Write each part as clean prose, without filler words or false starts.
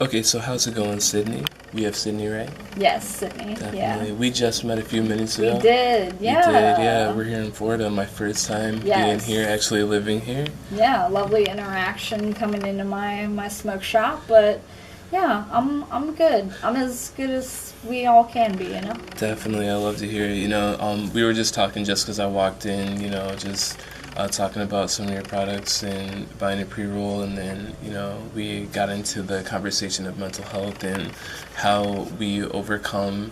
Okay, so how's it going, Sydney? We have Sydney, right? Yes, Sydney. Yeah. Definitely. We just met a few minutes We ago. did. We did, yeah. Yeah. We're here in Florida. My first time being here, Yes. actually living here. Yeah. Lovely interaction coming into my smoke shop, but yeah, I'm good. I'm as good as we all can be, you know. Definitely, I love to hear it. We were just talking just because I walked in, just talking about some of your products and buying a pre-roll, and then, we got into the conversation of mental health and how we overcome,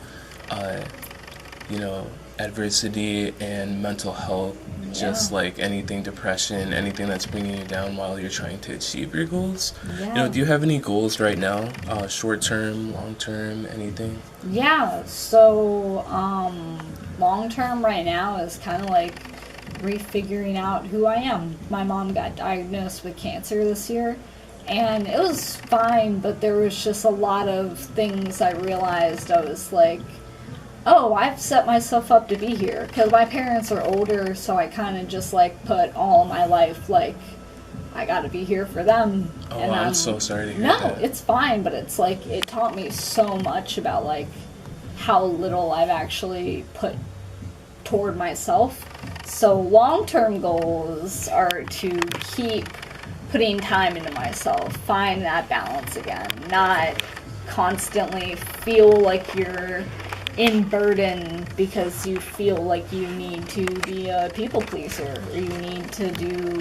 uh, adversity and mental health, just Yeah. like anything, depression, anything that's bringing you down while you're trying to achieve your goals. Yeah. Do you have any goals right now? Short term, long term, anything? Yeah. So, long term right now is kind of like refiguring out who I am. My mom got diagnosed with cancer this year, and it was fine, but there was just a lot of things I realized. I was like, oh, I've set myself up to be here because my parents are older, so I kind of just like put all of my life like I got to be here for them. Oh, And I'm so sorry to hear no, that. it's fine, but it's like it taught me so much about like how little I've actually put toward myself. So long-term goals are to keep putting time into myself, find that balance again, not constantly feel like you're in burden because you feel like you need to be a people pleaser or you need to do,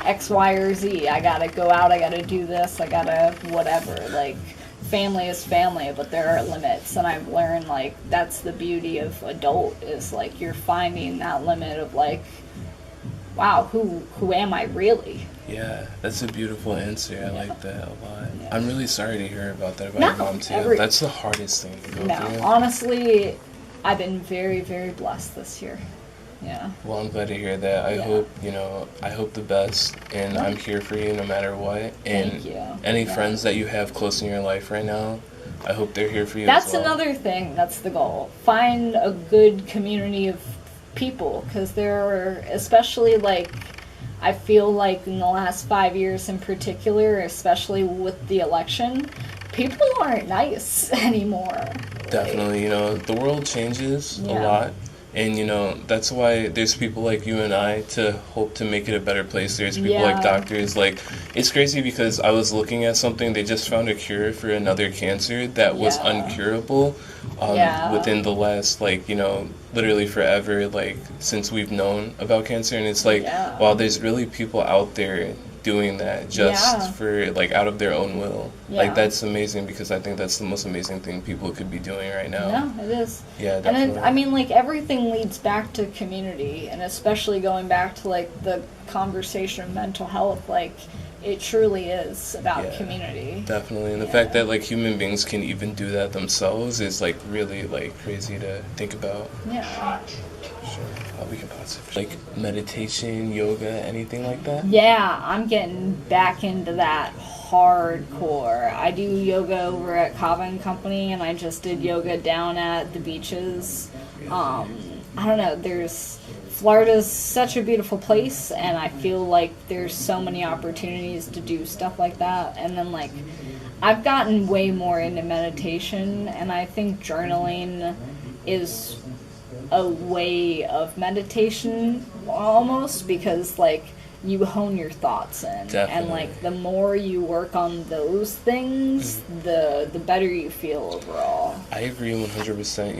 X, Y, or Z. I gotta go out, I gotta do this, I gotta whatever. Like, family is family, but there are limits, and I've learned, like, that's the beauty of adult, is, like, you're finding that limit of, like, wow, who am I really? Yeah, that's a beautiful answer. I like that a lot. Yeah. I'm really sorry to hear about that about No, your mom too. every- That's the hardest thing to go No, through. honestly, I've been very, very blessed this year. Yeah. Well, I'm glad to hear that. Yeah. I hope the best, and I'm here for you no matter what. And Thank you. any Yeah. friends that you have close in your life right now, I hope they're here for you That's as well. another thing. That's the goal. Find a good community of people, because there are, especially like, I feel like in the last 5 years in particular, especially with the election, people aren't nice anymore. Definitely, the world changes a Yeah. lot. And, that's why there's people like you and I to hope to make it a better place. There's people like Yeah. doctors. Like, it's crazy because I was looking at something. They just found a cure for another cancer that was Yeah. uncurable Yeah. within the last, literally forever, since we've known about cancer. And it's like, Yeah. wow, there's really people out there doing that just Yeah. for, out of their own will. Yeah. That's amazing, because I think that's the most amazing thing people could be doing right now. Yeah, it is. Yeah, And definitely. I mean, like, everything leads back to community, and especially going back to, like, the conversation of mental health, like, it truly is about Yeah. community. Definitely, and the Yeah. fact that human beings can even do that themselves is really crazy to think about. Yeah. Sure, we can pause it. Meditation, yoga, anything like that. Yeah, I'm getting back into that hardcore. I do yoga over at Kava and Company, and I just did yoga down at the beaches. I don't know, Florida's such a beautiful place, and I feel like there's so many opportunities to do stuff like that. And then, like, I've gotten way more into meditation, and I think journaling is a way of meditation almost, because, like, you hone your thoughts in. And, Definitely. like, the more you work on those things, the better you feel overall. I agree 100%.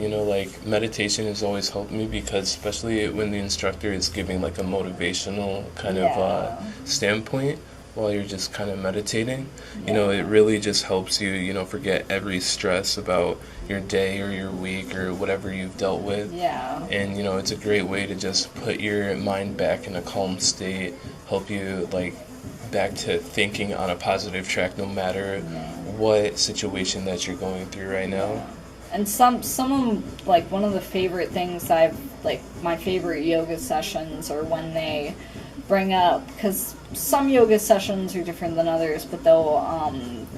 Meditation has always helped me, because especially when the instructor is giving a motivational kind of Yeah. standpoint while you're just kind of meditating, Yeah. it really just helps you, forget every stress about your day or your week or whatever you've dealt with. Yeah. And, it's a great way to just put your mind back in a calm state, help you, back to thinking on a positive track no matter what situation that you're going through right now. And some of, like, one of the favorite things my favorite yoga sessions are when they bring up, because some yoga sessions are different than others, but they'll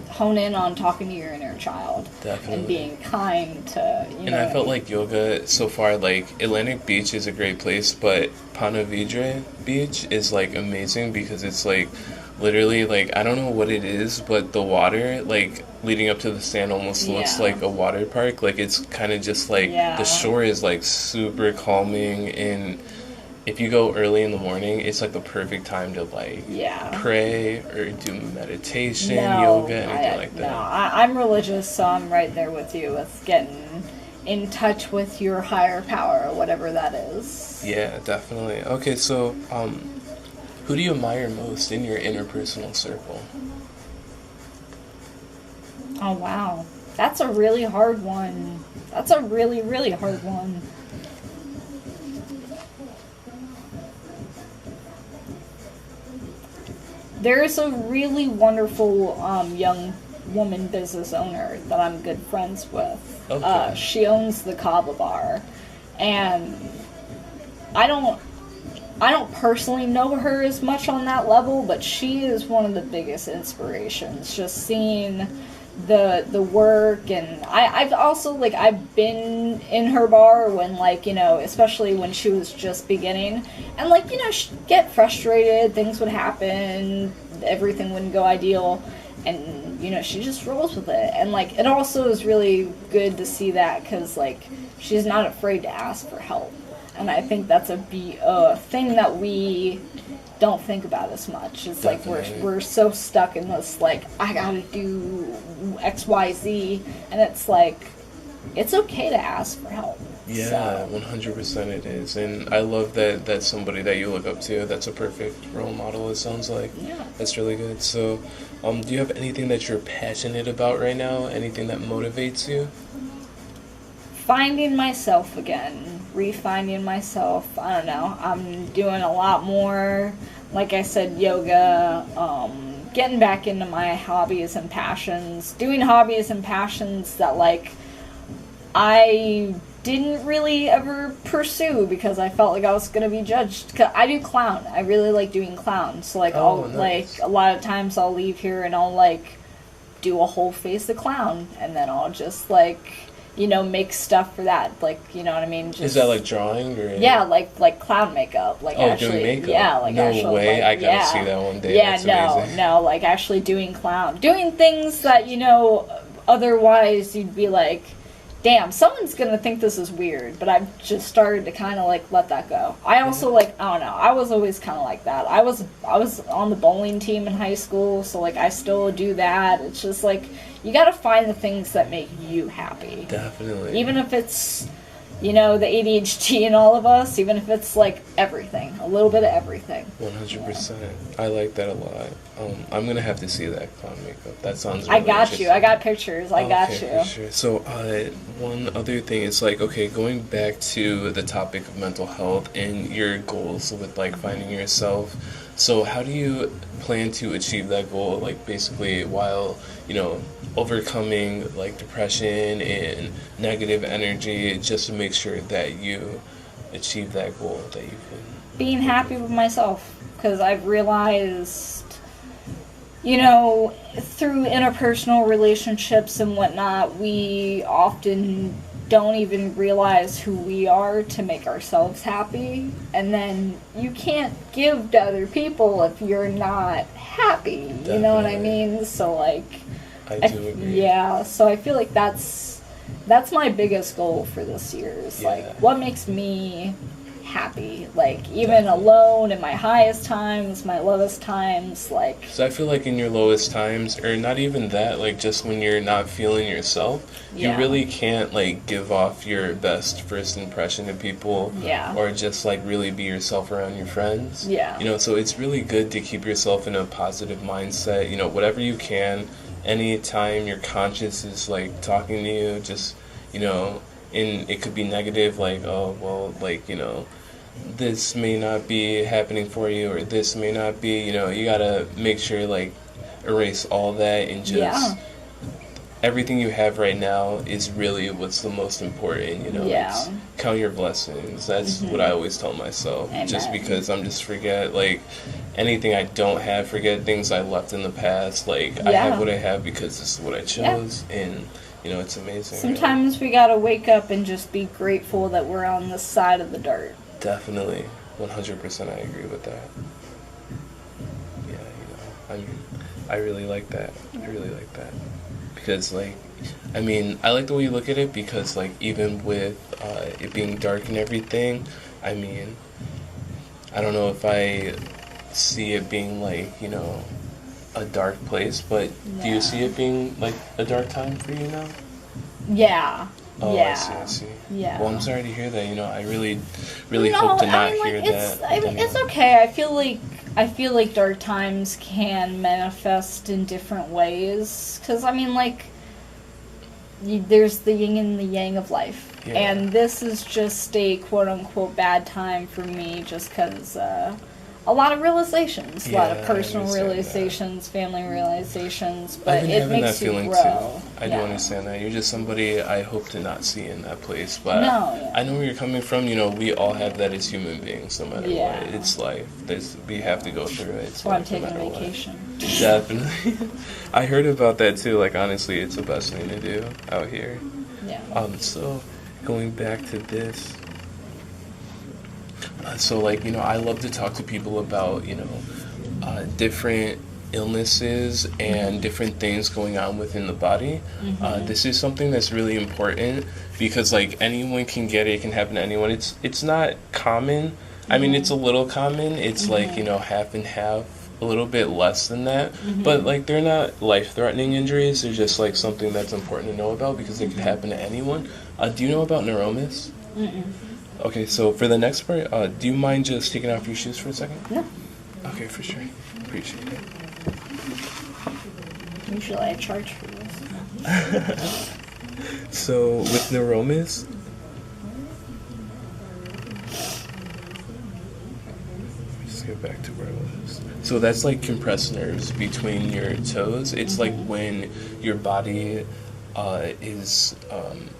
hone in on talking to your inner child. Definitely. And being kind to, And I felt like yoga so far, Atlantic Beach is a great place, but Panavidra Beach is amazing, because it's literally I don't know what it is, but the water leading up to the sand almost looks like a water park. Like, it's kind of just like the shore is like super calming, and if you go early in the morning, it's like the perfect time to like pray or do meditation, yoga, anything like that. No, I'm religious, so I'm right there with you with getting in touch with your higher power, whatever that is. Yeah, definitely. Okay, so who do you admire most in your interpersonal circle? Oh, wow. That's a really hard one. That's a really, really hard one. There's a really wonderful young woman business owner that I'm good friends with. Okay. She owns the Kava Bar, and I don't personally know her as much on that level, but she is one of the biggest inspirations. Just seeing the work, and I've also, like, I've been in her bar when, like, you know, especially when she was just beginning, and, like, you know, she'd get frustrated, things would happen, everything wouldn't go ideal, and, you know, she just rolls with it. And, like, it also is really good to see that, because, like, she's not afraid to ask for help, and I think that's a thing that we don't think about as much. It's definitely. Like we're so stuck in this, like, I gotta do XYZ, and it's like, it's okay to ask for help. Yeah, so. 100% it is. And I love that that's somebody that you look up to. That's a perfect role model, it sounds like. Yeah. That's really good. So, do you have anything that you're passionate about right now? Anything that motivates you? Finding myself again. Refinding myself. I don't know. I'm doing a lot more, like I said, yoga, getting back into my hobbies and passions. Doing hobbies and passions that, like, I didn't really ever pursue because I felt like I was going to be judged. 'Cause I do clown. I really like doing clown. So, like, nice. Like, a lot of times I'll leave here and I'll, like, do a whole face of clown. And then I'll just, like, you know, make stuff for that. Like, you know what I mean? Just, is that, like, drawing? Or? Yeah, like clown makeup. Like, actually, doing makeup? Yeah, like, no actually. way. Like, I gotta see that one day. Yeah, that's amazing. No, like, actually doing clown. Doing things that, you know, otherwise you'd be like, damn, someone's gonna think this is weird, but I've just started to kind of, like, let that go. I also, like, I don't know, I was always kind of like that. I was on the bowling team in high school, so, like, I still do that. It's just, like, you gotta find the things that make you happy. Definitely. Even if it's, you know, the ADHD in all of us, even if it's, like, everything. A little bit of everything. 100%. I like that a lot. I'm going to have to see that clown makeup. That sounds really I got you. I got pictures. I got you. For sure. So, one other thing is, like, okay, going back to the topic of mental health and your goals with, like, finding yourself. So, how do you plan to achieve that goal, like, basically while, you know, overcoming, like, depression and negative energy, just to make sure that you achieve that goal that you can? Being happy with myself, because I've realized, you know, through interpersonal relationships and whatnot, we often don't even realize who we are to make ourselves happy, and then you can't give to other people if you're not happy. Definitely. You know what I mean? So, like, I do agree. Yeah, so I feel like that's my biggest goal for this year is, like, what makes me happy, like, even alone in my highest times, my lowest times, like. So I feel like in your lowest times, or not even that, like, just when you're not feeling yourself, you really can't, like, give off your best first impression to people, or just, like, really be yourself around your friends. You know, so it's really good to keep yourself in a positive mindset, you know, whatever you can. Anytime your conscience is, like, talking to you, just, you know, and it could be negative, like, oh, well, like, you know, this may not be happening for you, or this may not be, you know, you gotta make sure, like, erase all that and just everything you have right now is really what's the most important, you know. It's count your blessings. That's what I always tell myself. Amen. Just because I'm just forget, like, anything I don't have, forget things I left in the past. Like, I have what I have because this is what I chose, and, you know, it's amazing. Sometimes we gotta wake up and just be grateful that we're on this side of the dirt. Definitely. 100% I agree with that. Yeah, you know, I really like that. I really like that. because like, I mean, I like the way you look at it because like even with it being dark and everything, I mean, I don't know if I see it being like, you know, a dark place, but do you see it being like a dark time for you now? Yeah. Oh, yeah. I see. Yeah. Well, I'm sorry to hear that. You know, I really hope to not hear that. I mean, it's okay. I feel like dark times can manifest in different ways. Because, I mean, like, there's the yin and the yang of life. Yeah. And this is just a quote-unquote bad time for me just because a lot of realizations. A lot of personal realizations, family realizations. But I've been it having makes that you feeling grow. too. I do understand that. You're just somebody I hope to not see in that place. But I know where you're coming from. You know, we all have that as human beings, no matter what. It's life. We have to go through it. That's why I'm taking a vacation. What. Definitely. I heard about that too. Like, honestly, it's the best thing to do out here. Yeah. So, going back to this. So, like, you know, I love to talk to people about, you know, different illnesses and different things going on within the body. This is something that's really important because, like, anyone can get it. It can happen to anyone. It's not common. I mean, it's a little common. It's like, you know, half and half, a little bit less than that. But, like, they're not life-threatening injuries. They're just, like, something that's important to know about because it could happen to anyone. Do you know about neuromas? Okay, so for the next part, do you mind just taking off your shoes for a second? No. Okay, for sure. Appreciate it. Usually I charge for this. So, with neuromas, let's get back to where I was. So that's like compressed nerves between your toes. It's like when your body is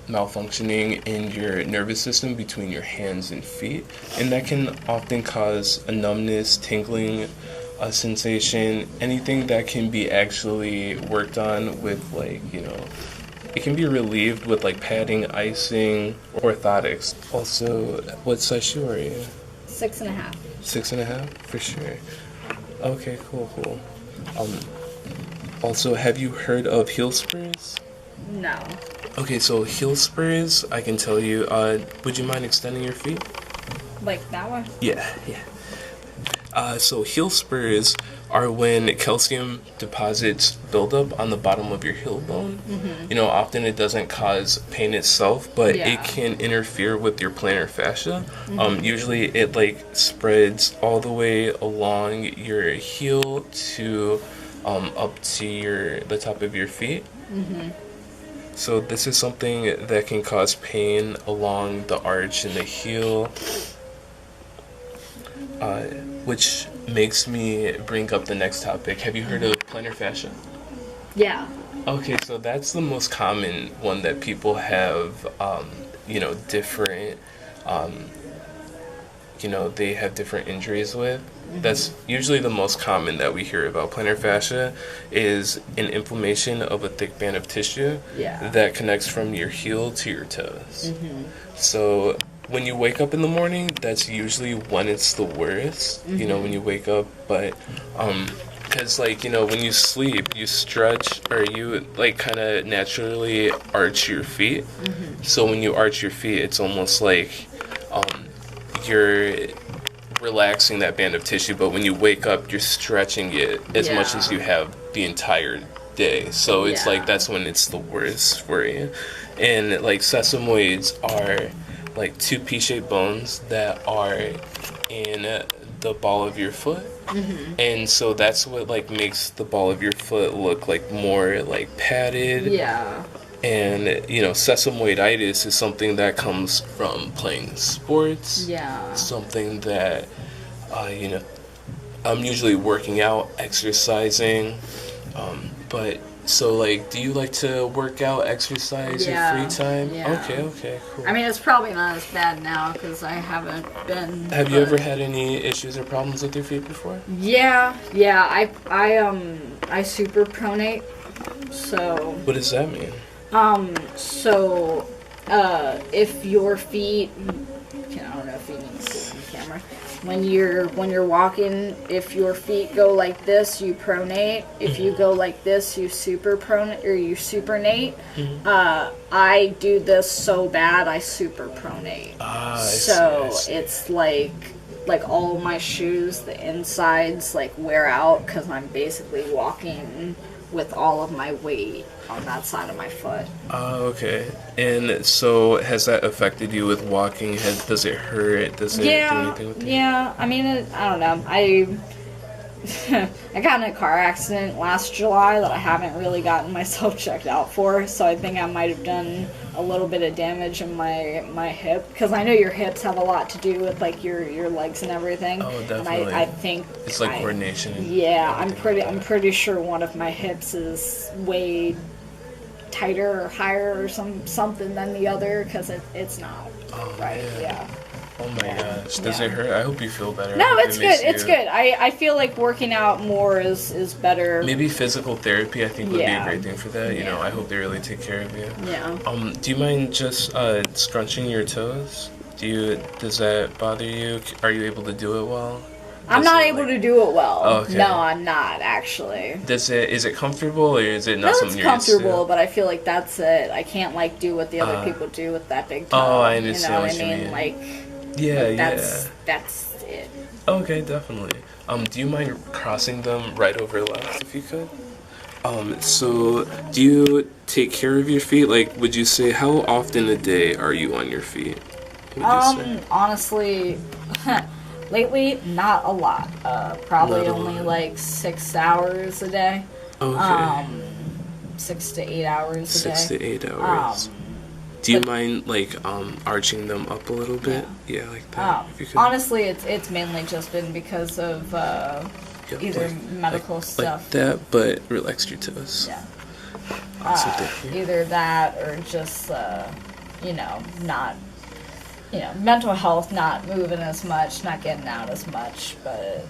malfunctioning in your nervous system between your hands and feet, and that can often cause a numbness, tingling, a sensation, anything that can be actually worked on with, like, you know, it can be relieved with like padding, icing, orthotics. Also, what size shoe are you? 6.5. 6.5, for sure. Okay, cool. Also, have you heard of heel spurs? No. Okay, so heel spurs, I can tell you, would you mind extending your feet? Like that one? Yeah. So heel spurs are when calcium deposits build up on the bottom of your heel bone. You know, often it doesn't cause pain itself, but it can interfere with your plantar fascia. Usually it like spreads all the way along your heel to up to the top of your feet. So this is something that can cause pain along the arch in the heel, which makes me bring up the next topic. Have you heard of plantar fascia? Yeah. Okay, so that's the most common one that people have, you know, different, you know, they have different injuries with. That's usually the most common that we hear about. Plantar fascia is an inflammation of a thick band of tissue that connects from your heel to your toes. So when you wake up in the morning, that's usually when it's the worst, you know, when you wake up. But because, like, you know, when you sleep, you stretch or you, like, kind of naturally arch your feet. So when you arch your feet, it's almost like you're relaxing that band of tissue, but when you wake up, you're stretching it as much as you have the entire day. So it's like that's when it's the worst for you. And like sesamoids are like two pea-shaped bones that are in the ball of your foot. And so that's what like makes the ball of your foot look like more like padded. And, you know, sesamoiditis is something that comes from playing sports. Something that, you know, I'm usually working out, exercising. But, so, like, do you like to work out, exercise, your free time? Okay, cool. I mean, it's probably not as bad now because I haven't been. Have you ever had any issues or problems with your feet before? Yeah. I super pronate. So. What does that mean? So, if your feet, I don't know if you need to see camera. When you're walking, if your feet go like this, you pronate. If you go like this, you supernate. I do this so bad, I super pronate. So it's like all my shoes, the insides like wear out because I'm basically walking with all of my weight on that side of my foot. Okay. And so has that affected you with walking? Does it hurt? Does it do anything with you? Yeah. I mean, I don't know. I got in a car accident last July that I haven't really gotten myself checked out for, so I think I might have done a little bit of damage in my hip, because I know your hips have a lot to do with like your legs and everything. Oh, definitely. And I think it's like coordination. Yeah, I'm pretty sure one of my hips is way tighter or higher or something than the other, because it's not right. Man. Yeah. Oh my gosh. Does it hurt? I hope you feel better. No, it's good. It's good. I feel like working out more is better. Maybe physical therapy, I think, would be a great thing for that. You know, I hope they really take care of you. Yeah. Do you mind just scrunching your toes? Does that bother you? Are you able to do it well? I'm not able to do it well. Oh, okay. No, I'm not actually. Is it comfortable, or is it not something you're used to? It's comfortable, but I feel like that's it. I can't like do what the other people do with that big toe. Oh, I understand. You know what I mean? mean. That's it. Okay, definitely. Do you mind crossing them right over left if you could? So do you take care of your feet? Like, would you say, how often a day are you on your feet? Honestly, lately, not a lot. Probably only like 6 hours a day. Okay. 6 to 8 hours a day. 6 to 8 hours. Do you mind like arching them up a little bit? Yeah, like that. Honestly, it's mainly just been because of either medical stuff. Like that, but relax your toes. Yeah. Awesome, either that or just not mental health, not moving as much, not getting out as much. But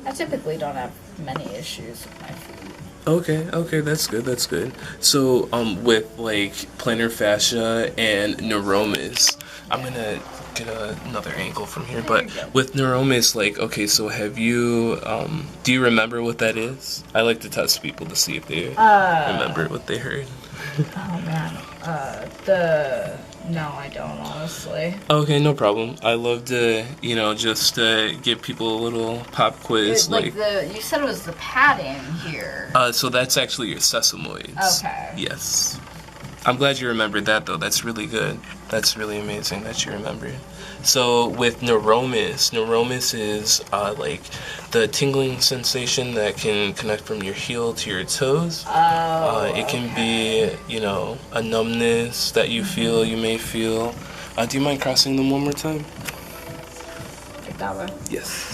I typically don't have many issues with my feet. Okay, that's good. So, with like plantar fascia and neuromas, I'm gonna get another angle from here. But with neuromas, like, okay, so have you? Do you remember what that is? I like to test people to see if they remember what they heard. Oh man, no, I don't honestly. Okay, no problem. I love to, just give people a little pop quiz. You said it was the padding here. So that's actually your sesamoids. Okay. Yes. I'm glad you remembered that, though. That's really good. That's really amazing that you remembered. So with neuromas is like the tingling sensation that can connect from your heel to your toes. It can be, a numbness that you may feel. Do you mind crossing them one more time? Like that way? Yes.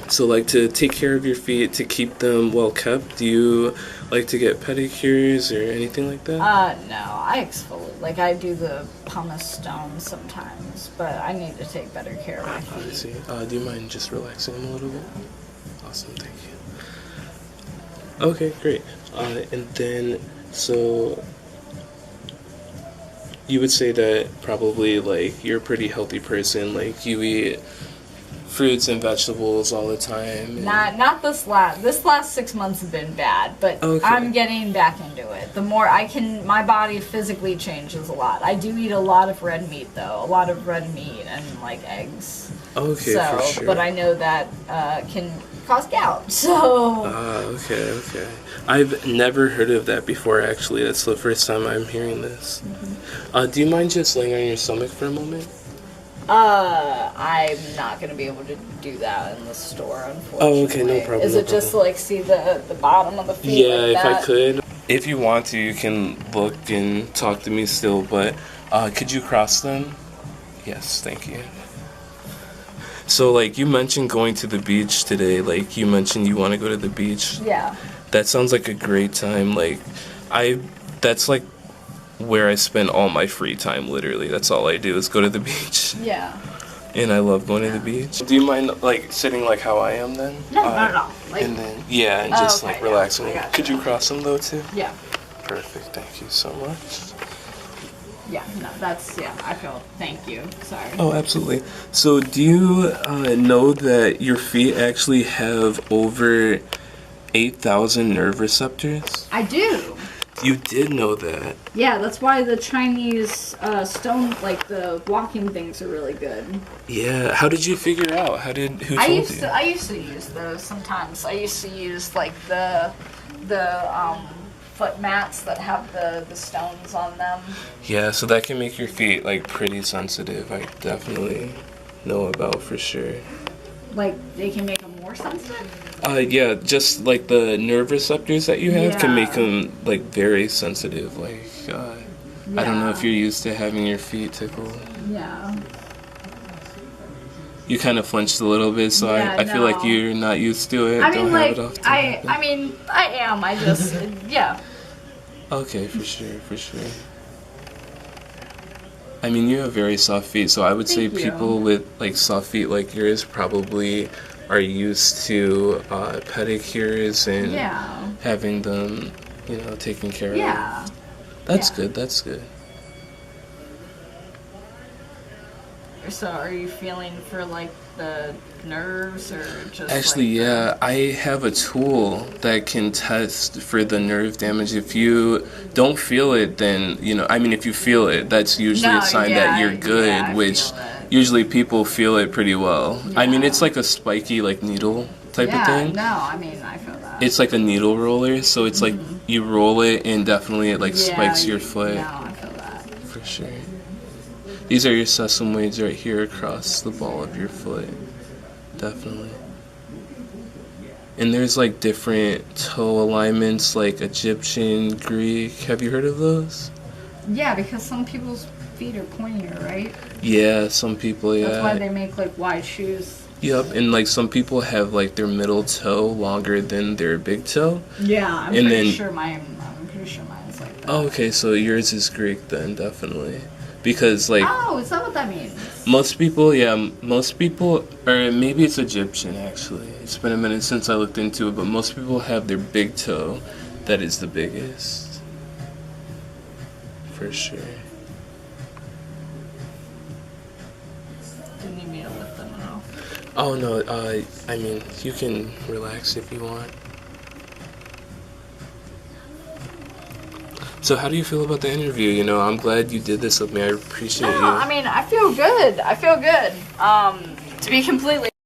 So, like, to take care of your feet, to keep them well kept, do you like to get pedicures or anything like that? No, I exfoliate. Like, I do the pumice stone sometimes, but I need to take better care of my feet. I see. Do you mind just relaxing them a little bit? Awesome, thank you. Okay, great. And then, so you would say that probably, like, you're a pretty healthy person. Like, you eat fruits and vegetables all the time. Not this last 6 months have been bad, but I'm getting back into it. The more I can, my body physically changes a lot. I do eat a lot of red meat though, a lot of red meat and like eggs. Okay, so, for sure. But I know that can cause gout. So. Okay. I've never heard of that before. Actually, that's the first time I'm hearing this. Mm-hmm. Do you mind just laying on your stomach for a moment? I'm not gonna be able to do that in the store, unfortunately. Oh, okay, no problem. Is it just to, like, see the bottom of the feet? Yeah, like if that? I could. If you want to, you can look and talk to me still, but could you cross them? Yes, thank you. So, like, you mentioned going to the beach today. Like, you mentioned you want to go to the beach. Yeah. That sounds like a great time. Like, that's like where I spend all my free time, literally. That's all I do is go to the beach. Yeah. And I love going to the beach. Do you mind, like, sitting like how I am then? No, not at all. Like, and then, and just, like, relaxing. Yeah, Could you cross them, though, too? Yeah. Perfect. Thank you so much. Yeah, no, that's, yeah, I feel, thank you, sorry. Oh, absolutely. So do you know that your feet actually have over 8,000 nerve receptors? I do. You did know that. Yeah, that's why the Chinese stone, like the walking things, are really good. Yeah. How did you figure out? Who told you? I used to use those sometimes. I used to use like the foot mats that have the stones on them. Yeah, so that can make your feet like pretty sensitive. I definitely know about for sure. Like they can make them more sensitive? Yeah, just like the nerve receptors that you have can Yeah. make them like very sensitive. Like, I don't know if you're used to having your feet tickled. Yeah. You kind of flinched a little bit, so Yeah, I feel like no. you're not used to it. I mean, Don't like, have it often. I mean, I am. I just, yeah. Okay, for sure, for sure. I mean, you have very soft feet, so I would say Thank you. people with like soft feet like yours probably are used to pedicures and Yeah. having them, taken care of. Yeah. That's Yeah. good. That's good. So, are you feeling for like the nerves or just? Actually, like, yeah, I have a tool that can test for the nerve damage. If you don't feel it, then, I mean, if you feel it, that's usually No, a sign yeah, that you're good, yeah, I which feel that. usually people feel it pretty well. I mean, Yeah. it's like a spiky, like, needle type of thing. No, I mean, I feel that. It's like a needle roller, so it's like you roll it and definitely it, like, spikes your foot. No, I feel that. For sure. These are your sesamoids right here across the ball of your foot. Definitely. And there's like different toe alignments, like Egyptian, Greek. Have you heard of those? Yeah, because some people's feet are pointier, right? Yeah, some people, yeah. That's why they make like wide shoes. Yep, and like some people have like their middle toe longer than their big toe. Yeah, I'm And pretty then- sure mine's like that. Oh, okay, so yours is Greek then, definitely. Because like Oh, is that what that means? most people, or maybe it's Egyptian actually. It's been a minute since I looked into it, but most people have their big toe that is the biggest. For sure. Do you need me to lift them off? Oh no, I mean, you can relax if you want. So how do you feel about the interview? I'm glad you did this with me. I appreciate No, you. I mean, I feel good. To be completely